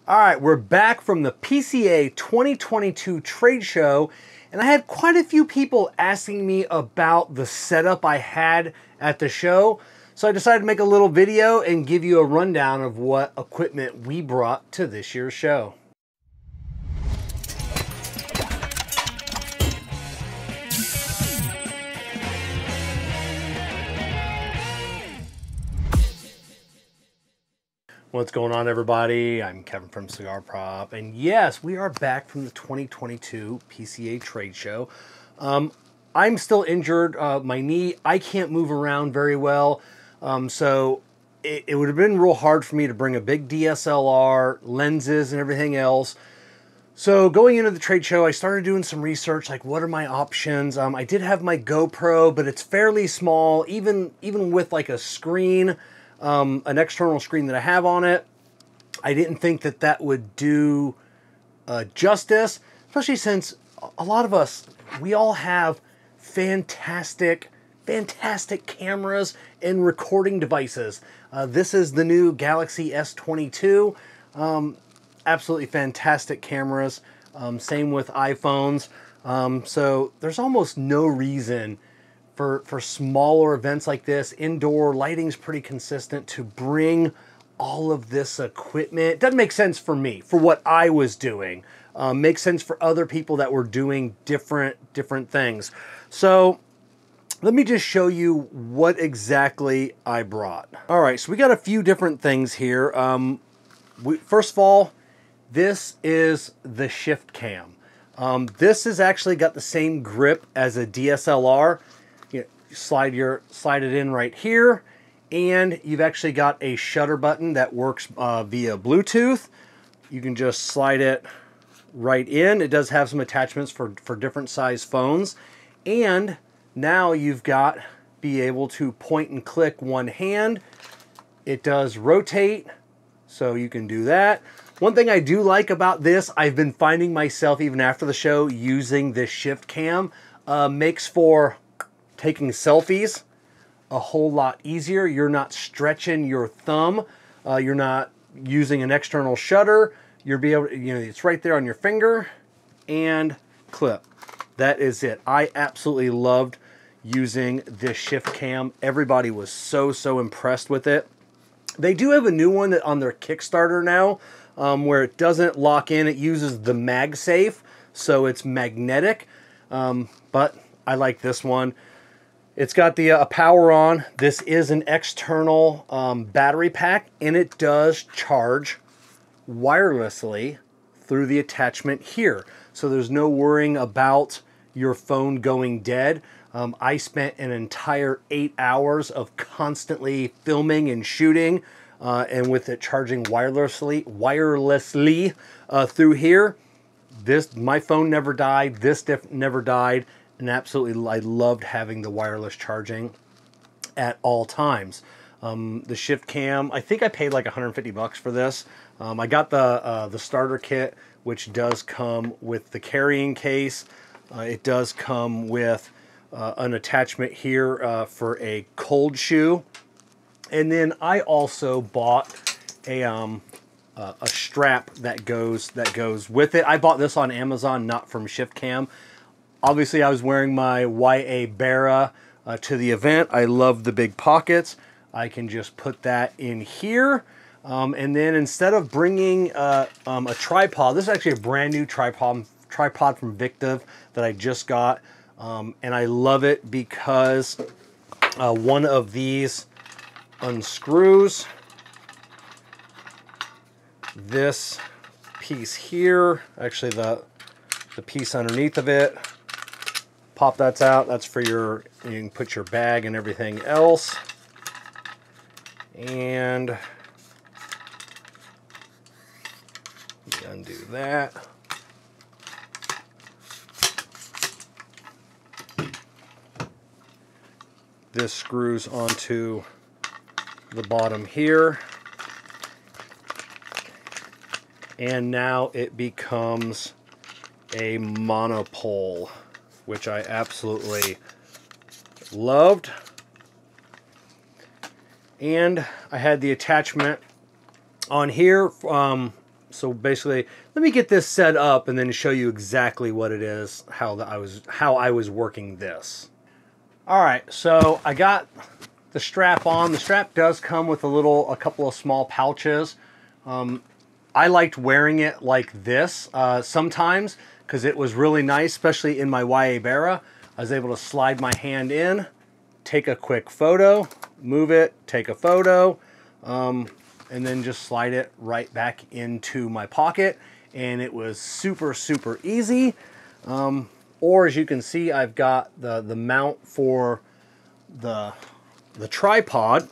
All right, we're back from the PCA 2022 trade show, and I had quite a few people asking me about the setup I had at the show. So I decided to make a little video and give you a rundown of what equipment we brought to this year's show. What's going on, everybody? I'm Kevin from Cigar Prop, and yes, we are back from the 2022 PCA trade show. I'm still injured, my knee. I can't move around very well, so it would have been real hard for me to bring a big DSLR, lenses, and everything else. So going into the trade show, I started doing some research, like what are my options? I did have my GoPro, but it's fairly small, even with like a screen. An external screen that I have on it. I didn't think that that would do justice, especially since a lot of us, we all have fantastic cameras and recording devices. This is the new Galaxy S22. Absolutely fantastic cameras. Same with iPhones. So there's almost no reason for smaller events like this. Indoor lighting's pretty consistent to bring all of this equipment. It doesn't make sense for me, for what I was doing. Makes sense for other people that were doing different things. So let me just show you what exactly I brought. All right, so we got a few different things here. First of all, this is the ShiftCam. This has actually got the same grip as a DSLR. Slide it in right here, and you've actually got a shutter button that works via Bluetooth. You can just slide it right in. It does have some attachments for different size phones, and now you've got be able to point and click one hand. It does rotate, so you can do that. One thing I do like about this, I've been finding myself even after the show using this ShiftCam. Makes for taking selfies a whole lot easier. You're not stretching your thumb. You're not using an external shutter. You'll be able to, it's right there on your finger and clip. That is it. I absolutely loved using this ShiftCam. Everybody was so impressed with it. They do have a new one on their Kickstarter now, where it doesn't lock in. It uses the MagSafe, so it's magnetic. But I like this one. It's got the power on. This is an external battery pack, and it does charge wirelessly through the attachment here. So there's no worrying about your phone going dead. I spent an entire 8 hours of constantly filming and shooting, and with it charging wirelessly through here. My phone never died. This never died. And absolutely, I loved having the wireless charging at all times. The ShiftCam, I think I paid like 150 bucks for this. I got the starter kit, which does come with the carrying case. It does come with an attachment here for a cold shoe. And then I also bought a strap that goes with it. I bought this on Amazon, not from ShiftCam. Obviously, I was wearing my YA Barra to the event. I love the big pockets. I can just put that in here. And then instead of bringing a tripod, this is actually a brand new tripod from Victiv that I just got. And I love it because one of these unscrews. This piece here, actually the piece underneath of it, pop that out. That's for you can put your bag and everything else. And undo that. This screws onto the bottom here. And now it becomes a monopole, which I absolutely loved. And I had the attachment on here So basically, let me get this set up and then show you exactly what it is, how I was working this. All right, so I got the strap on. The strap does come with a couple of small pouches. I liked wearing it like this sometimes because it was really nice, especially in my Guayabera. I was able to slide my hand in, take a quick photo, move it, take a photo, and then just slide it right back into my pocket. And it was super, super easy. Or as you can see, I've got the mount for the tripod.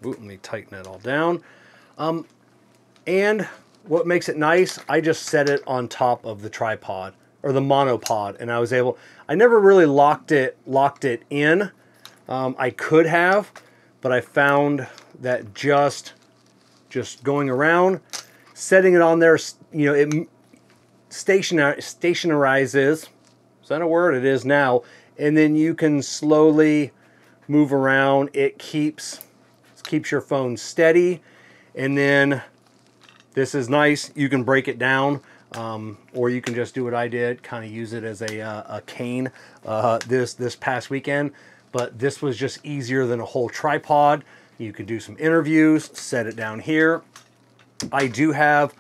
Ooh, let me tighten it all down. And what makes it nice, I just set it on top of the tripod or the monopod, and I never really locked it in. I could have, but I found that just going around, setting it on there, you know, it stationarizes. Is that a word? It is now. And then you can slowly move around. It keeps your phone steady, and then this is nice. You can break it down, or you can just do what I did, kind of use it as a cane this past weekend. But this was just easier than a whole tripod. You could do some interviews, set it down here. I do have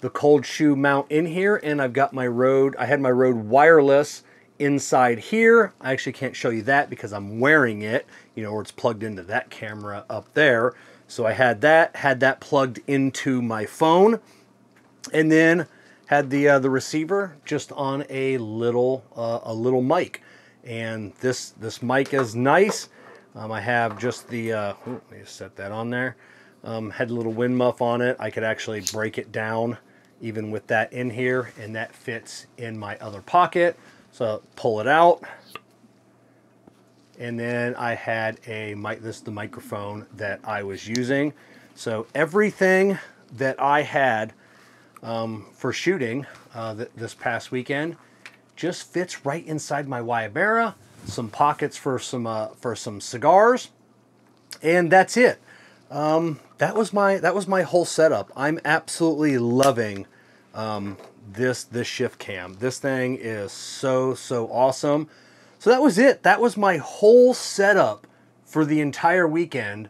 the cold shoe mount in here, and I've got I had my Rode wireless inside here. I actually can't show you that because I'm wearing it, you know, or it's plugged into that camera up there. So I had that plugged into my phone, and then had the receiver just on a little mic. And this mic is nice. I have just the let me set that on there. Had a little wind muff on it. I could actually break it down even with that in here, and that fits in my other pocket. So pull it out. And then I had this is the microphone that I was using. So everything that I had for shooting this past weekend just fits right inside my Guayabera. Some pockets for some cigars, and that's it. That was my whole setup. I'm absolutely loving this ShiftCam. This thing is so awesome. So that was it. That was my whole setup for the entire weekend,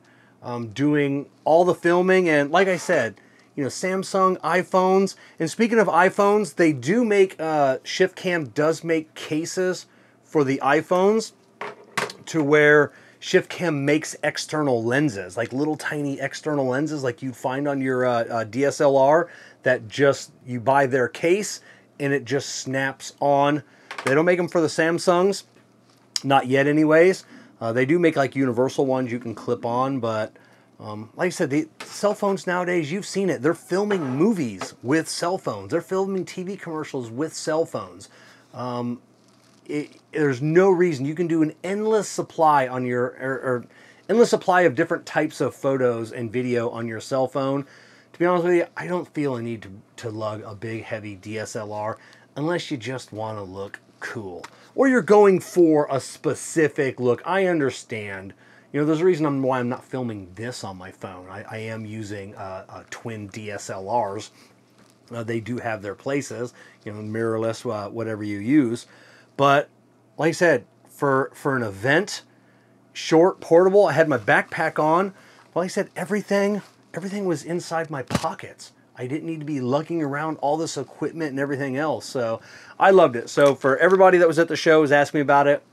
doing all the filming. And like I said, you know, Samsung, iPhones. And speaking of iPhones, they do make, ShiftCam does make cases for the iPhones to where ShiftCam makes external lenses, like little tiny external lenses like you'd find on your DSLR, that just, you buy their case and it just snaps on. They don't make them for the Samsungs. Not yet anyways. They do make like universal ones you can clip on, but like I said, the cell phones nowadays, you've seen it. They're filming movies with cell phones. They're filming TV commercials with cell phones. There's no reason. You can do an endless supply on your, endless supply of different types of photos and video on your cell phone. To be honest with you, I don't feel a need to lug a big heavy DSLR unless you just want to look cool, or you're going for a specific look. I understand, you know, there's a reason why I'm not filming this on my phone. I am using twin DSLRs. They do have their places, you know, mirrorless, whatever you use. But like I said, for an event, short, portable, I had my backpack on. Like I said, everything was inside my pockets. I didn't need to be lugging around all this equipment and everything else. So I loved it. So for everybody that was at the show was asking me about it,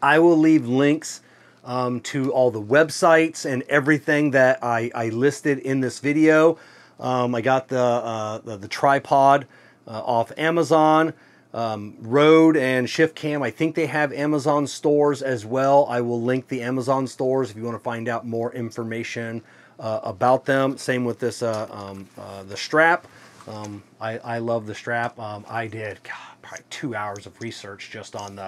I will leave links to all the websites and everything that I listed in this video. I got the tripod off Amazon. Rode and ShiftCam, I think they have Amazon stores as well. I will link the Amazon stores if you want to find out more information about them. Same with this the strap. I love the strap. I did probably 2 hours of research just on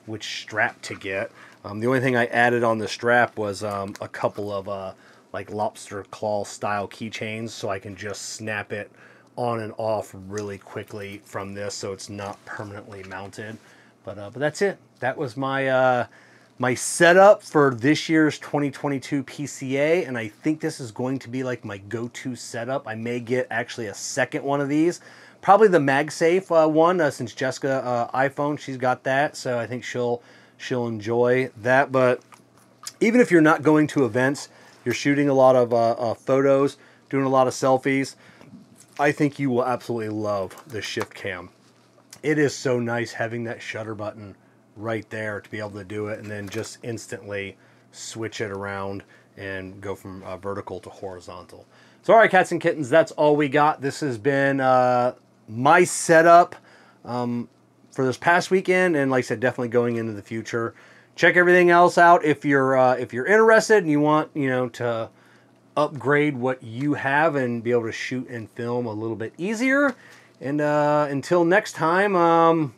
which strap to get. The only thing I added on the strap was a couple of like lobster claw style keychains, so I can just snap it on and off really quickly from this, so it's not permanently mounted. But that's it. That was my my setup for this year's 2022 PCA, and I think this is going to be like my go-to setup. I may get actually a second one of these. Probably the MagSafe one, since Jessica iPhone, she's got that, so I think she'll enjoy that. But even if you're not going to events, you're shooting a lot of photos, doing a lot of selfies, I think you will absolutely love the ShiftCam. It is so nice having that shutter button right there to be able to do it, and then just instantly switch it around and go from vertical to horizontal. So all right, cats and kittens, that's all we got. This has been my setup for this past weekend, and like I said, definitely going into the future. Check everything else out if you're interested and you want, you know, to upgrade what you have and be able to shoot and film a little bit easier. And until next time,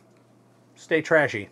stay trashy.